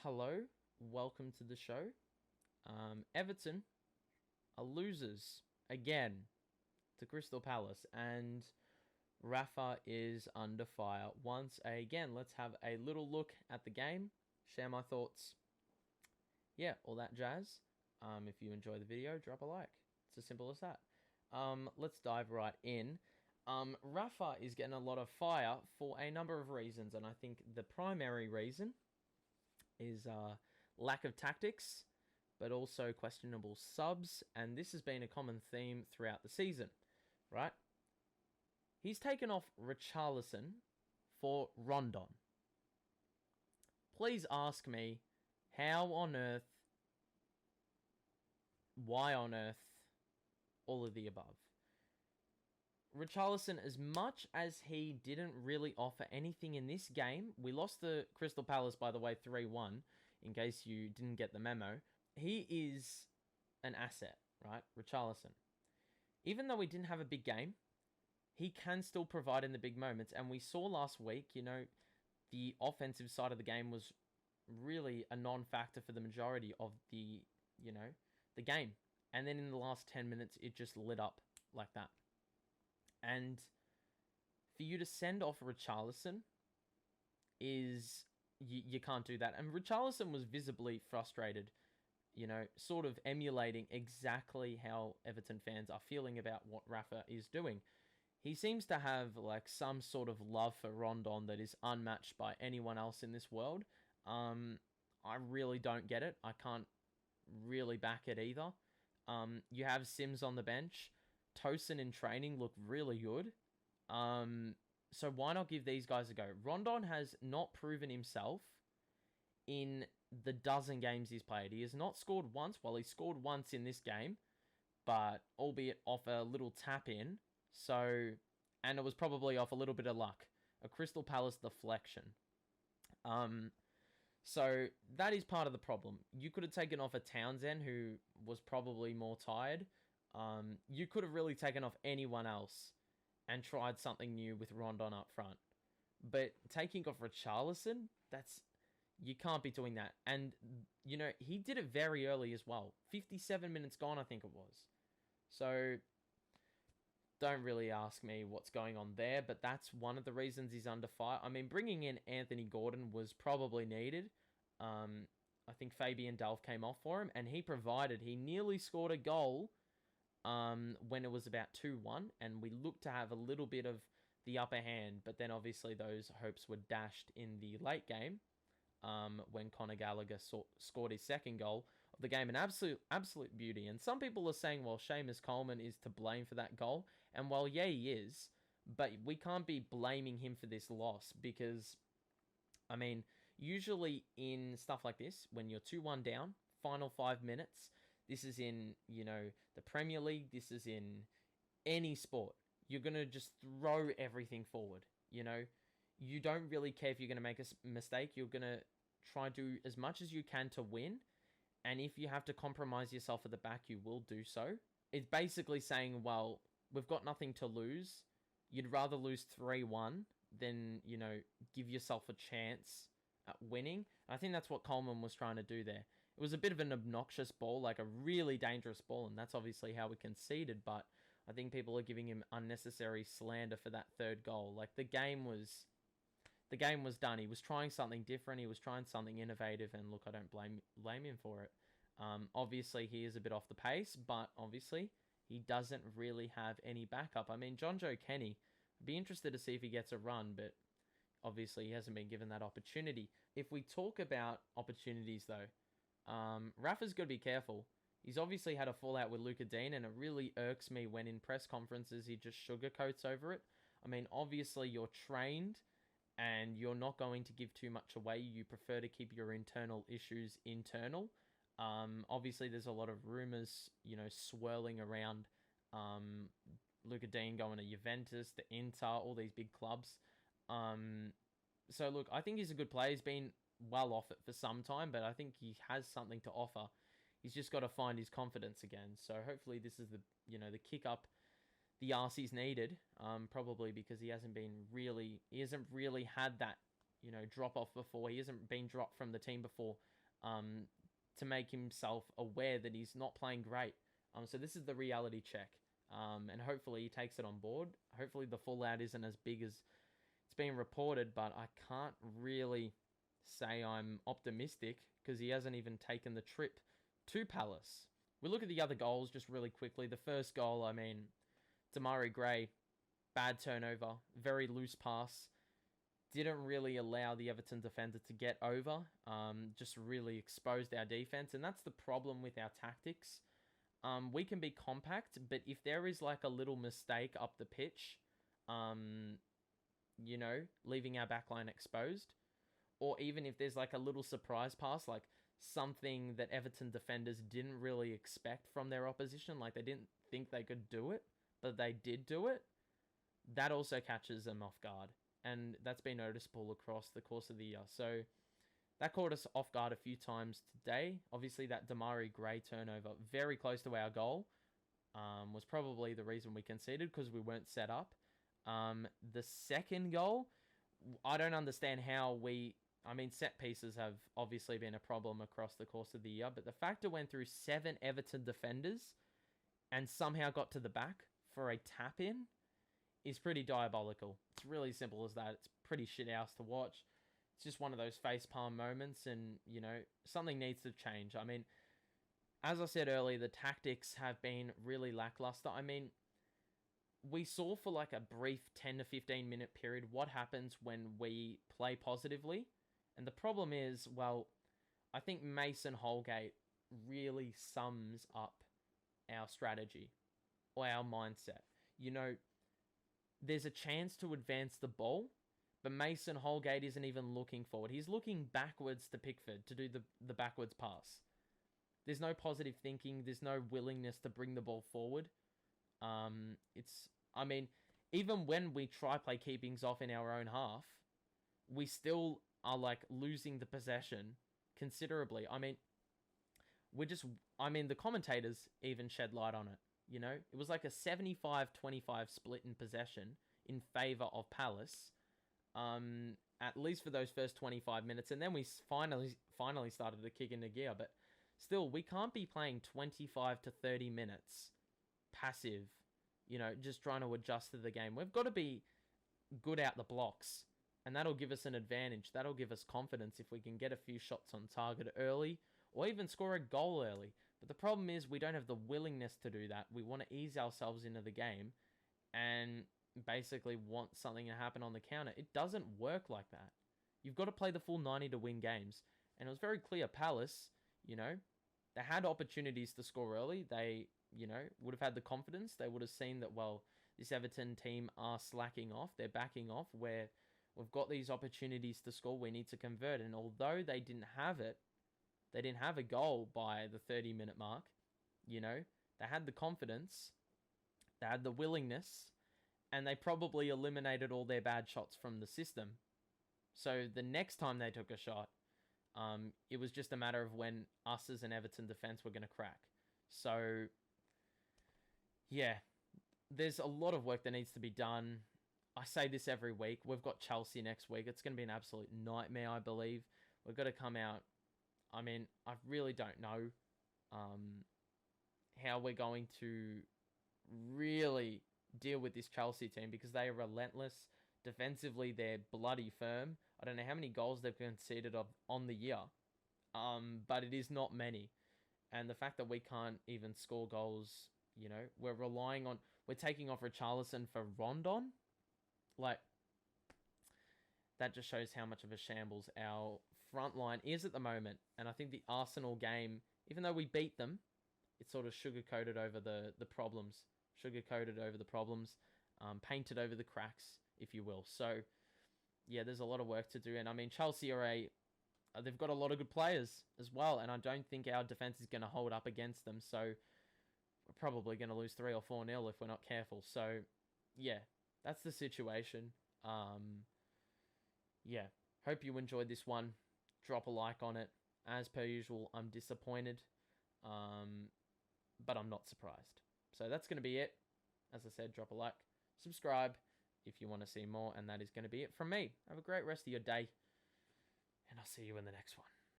Hello, welcome to the show. Everton are losers again to Crystal Palace, and Rafa is under fire once again. Let's have a little look at the game, share my thoughts. Yeah, all that jazz. If you enjoy the video, drop a like. It's as simple as that. Let's dive right in. Rafa is getting a lot of fire for a number of reasons, and I think the primary reason is lack of tactics, but also questionable subs, and this has been a common theme throughout the season, right? He's taken off Richarlison for Rondon. Please ask me how on earth, why on earth, all of the above. Richarlison, as much as he didn't really offer anything in this game, we lost to Crystal Palace, by the way, 3-1, in case you didn't get the memo. He is an asset, right? Richarlison. Even though we didn't have a big game, he can still provide in the big moments. And we saw last week, the offensive side of the game was really a non-factor for the majority of the game. And then in the last 10 minutes, it just lit up like that. And for you to send off Richarlison is... You can't do that. And Richarlison was visibly frustrated, sort of emulating exactly how Everton fans are feeling about what Rafa is doing. He seems to have some sort of love for Rondon that is unmatched by anyone else in this world. I really don't get it. I can't really back it either. You have Sims on the bench. Tosin in training looked really good. So why not give these guys a go? Rondon has not proven himself in the dozen games he's played. He has not scored once. Well, he scored once in this game, but albeit off a little tap-in. And it was probably off a little bit of luck. A Crystal Palace deflection. So that is part of the problem. You could have taken off a Townsend who was probably more tired. You could have really taken off anyone else and tried something new with Rondon up front. But taking off Richarlison, you can't be doing that. And, he did it very early as well. 57 minutes gone, I think it was. So, don't really ask me what's going on there, but that's one of the reasons he's under fire. I mean, bringing in Anthony Gordon was probably needed. I think Fabian Delph came off for him, and he nearly scored a goal when it was about 2-1, and we looked to have a little bit of the upper hand, but then obviously those hopes were dashed in the late game when Conor Gallagher scored his second goal of the game, an absolute beauty. And some people are saying, well, Seamus Coleman is to blame for that goal, and well, yeah, he is, but we can't be blaming him for this loss because, I mean, usually in stuff like this, when you're 2-1 down, final 5 minutes, this is in, the Premier League. This is in any sport. You're going to just throw everything forward, You don't really care if you're going to make a mistake. You're going to try to do as much as you can to win. And if you have to compromise yourself at the back, you will do so. It's basically saying, well, we've got nothing to lose. You'd rather lose 3-1 than, give yourself a chance at winning. I think that's what Coleman was trying to do there. It was a bit of an obnoxious ball, like a really dangerous ball, and that's obviously how we conceded, but I think people are giving him unnecessary slander for that third goal. The game was done. He was trying something different. He was trying something innovative, and look, I don't blame him for it. Obviously, he is a bit off the pace, but obviously, he doesn't really have any backup. I mean, John Joe Kenny, I'd be interested to see if he gets a run, but obviously, he hasn't been given that opportunity. If we talk about opportunities, though, Rafa's got to be careful. He's obviously had a fallout with Luka Dean, and it really irks me when in press conferences he just sugarcoats over it. I mean, obviously, you're trained, and you're not going to give too much away. You prefer to keep your internal issues internal. Obviously, there's a lot of rumours, swirling around Luka Dean going to Juventus, to Inter, all these big clubs. So look, I think he's a good player. He's been well off it for some time, but I think he has something to offer. He's just got to find his confidence again. So hopefully this is the kick up the arse he's needed. Probably because he hasn't really had that drop off before. He hasn't been dropped from the team before, to make himself aware that he's not playing great. So this is the reality check. And hopefully he takes it on board. Hopefully the fallout isn't as big as it's being reported, but I can't really say I'm optimistic because he hasn't even taken the trip to Palace. We look at the other goals just really quickly. The first goal, Demarai Gray, bad turnover, very loose pass. Didn't really allow the Everton defender to get over. Just really exposed our defense. And that's the problem with our tactics. We can be compact, but if there is like a little mistake up the pitch, leaving our backline exposed, or even if there's like a little surprise pass, like something that Everton defenders didn't really expect from their opposition, like they didn't think they could do it, but they did do it, that also catches them off guard. And that's been noticeable across the course of the year. So that caught us off guard a few times today. Obviously, that Demarai Gray turnover, very close to our goal, was probably the reason we conceded because we weren't set up. The second goal, I don't understand how set pieces have obviously been a problem across the course of the year, but the fact it went through 7 Everton defenders and somehow got to the back for a tap-in is pretty diabolical. It's really simple as that. It's pretty shit house to watch. It's just one of those facepalm moments, and, something needs to change. As I said earlier, the tactics have been really lackluster. We saw for like a brief 10 to 15 minute period what happens when we play positively. And the problem is, I think Mason Holgate really sums up our strategy or our mindset. There's a chance to advance the ball, but Mason Holgate isn't even looking forward. He's looking backwards to Pickford to do the backwards pass. There's no positive thinking. There's no willingness to bring the ball forward. Even when we try play keepings off in our own half, we still are like losing the possession considerably. The commentators even shed light on it. It was like a 75-25 split in possession in favor of Palace, at least for those first 25 minutes. And then we finally started to kick into gear. But still, we can't be playing 25 to 30 minutes passive, just trying to adjust to the game. We've got to be good out the blocks, and that'll give us an advantage. That'll give us confidence if we can get a few shots on target early or even score a goal early. But the problem is we don't have the willingness to do that. We want to ease ourselves into the game and basically want something to happen on the counter. It doesn't work like that. You've got to play the full 90 to win games. And it was very clear Palace, they had opportunities to score early. They, would have had the confidence. They would have seen that, this Everton team are slacking off. They're backing off where we've got these opportunities to score. We need to convert. And although they didn't have it, they didn't have a goal by the 30-minute mark. They had the confidence, they had the willingness, and they probably eliminated all their bad shots from the system. So the next time they took a shot, it was just a matter of when us as an Everton defense were going to crack. So, yeah, there's a lot of work that needs to be done. I say this every week. We've got Chelsea next week. It's going to be an absolute nightmare, I believe. We've got to come out. I really don't know how we're going to really deal with this Chelsea team because they are relentless. Defensively, they're bloody firm. I don't know how many goals they've conceded on the year, but it is not many. And the fact that we can't even score goals, we're taking off Richarlison for Rondon. That just shows how much of a shambles our front line is at the moment. And I think the Arsenal game, even though we beat them, it sort of sugar-coated over the problems. Painted over the cracks, if you will. So, yeah, there's a lot of work to do. And, Chelsea they've got a lot of good players as well. And I don't think our defense is going to hold up against them. So, we're probably going to lose 3 or 4-0 if we're not careful. So, yeah, that's the situation. Yeah, hope you enjoyed this one. Drop a like on it. As per usual, I'm disappointed, but I'm not surprised. So that's going to be it. As I said, drop a like, subscribe if you want to see more, and that is going to be it from me. Have a great rest of your day. and I'll see you in the next one.